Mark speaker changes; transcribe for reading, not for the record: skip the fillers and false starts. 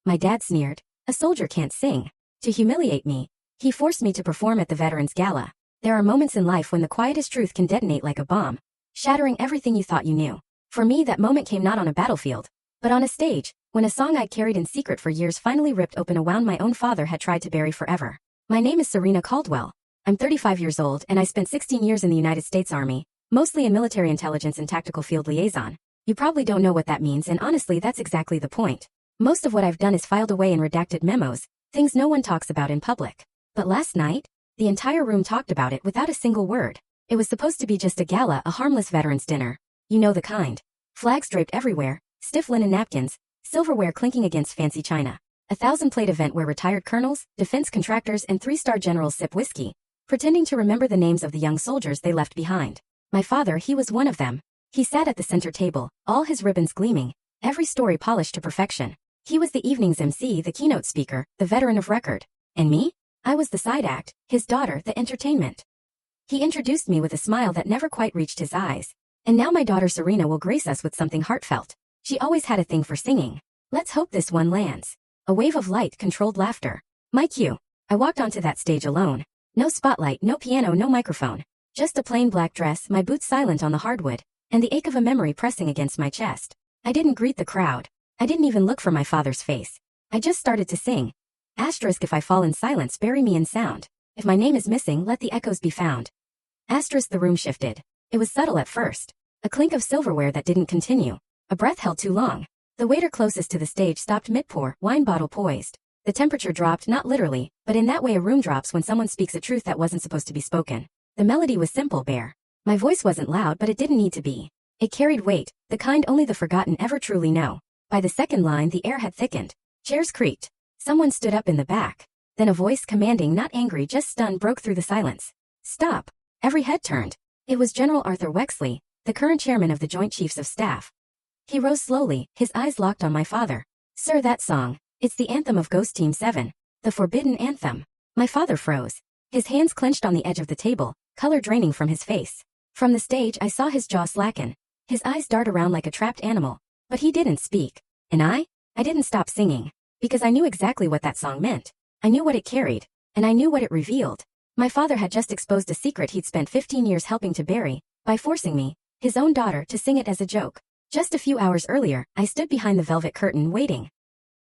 Speaker 1: My dad sneered. A soldier can't sing. To humiliate me, he forced me to perform at the Veterans Gala. There are moments in life when the quietest truth can detonate like a bomb, shattering everything you thought you knew. For me, that moment came not on a battlefield, but on a stage, when a song I'd carried in secret for years finally ripped open a wound my own father had tried to bury forever. My name is Serena Caldwell. I'm 35 years old and I spent 16 years in the United States Army, mostly in military intelligence and tactical field liaison. You probably don't know what that means, and honestly that's exactly the point. Most of what I've done is filed away in redacted memos, things no one talks about in public. But last night, the entire room talked about it without a single word. It was supposed to be just a gala, a harmless veterans dinner. You know the kind. Flags draped everywhere, stiff linen napkins, silverware clinking against fancy china. A 1,000-plate event where retired colonels, defense contractors, and 3-star generals sip whiskey, pretending to remember the names of the young soldiers they left behind. My father, he was one of them. He sat at the center table, all his ribbons gleaming, every story polished to perfection. He was the evening's MC, the keynote speaker, the veteran of record. And me? I was the side act, his daughter, the entertainment. He introduced me with a smile that never quite reached his eyes. And now my daughter Serena will grace us with something heartfelt. She always had a thing for singing. Let's hope this one lands. A wave of light controlled laughter. My cue. I walked onto that stage alone. No spotlight, no piano, no microphone. Just a plain black dress, my boots silent on the hardwood, and the ache of a memory pressing against my chest. I didn't greet the crowd. I didn't even look for my father's face. I just started to sing. Asterisk, if I fall in silence, bury me in sound. If my name is missing, let the echoes be found. Asterisk, the room shifted. It was subtle at first. A clink of silverware that didn't continue. A breath held too long. The waiter closest to the stage stopped mid-pour, wine bottle poised. The temperature dropped, not literally, but in that way a room drops when someone speaks a truth that wasn't supposed to be spoken. The melody was simple, bare. My voice wasn't loud, but it didn't need to be. It carried weight, the kind only the forgotten ever truly know. By the second line, the air had thickened. Chairs creaked. Someone stood up in the back. Then a voice, commanding, not angry, just stunned, broke through the silence. Stop. Every head turned. It was General Arthur Wexley, the current chairman of the Joint Chiefs of Staff. He rose slowly, his eyes locked on my father. Sir, that song. It's the anthem of Ghost Team 7. The forbidden anthem. My father froze. His hands clenched on the edge of the table, color draining from his face. From the stage I saw his jaw slacken. His eyes dart around like a trapped animal. But he didn't speak. And I didn't stop singing. Because I knew exactly what that song meant. I knew what it carried. And I knew what it revealed. My father had just exposed a secret he'd spent 15 years helping to bury, by forcing me, his own daughter, to sing it as a joke. Just a few hours earlier, I stood behind the velvet curtain waiting.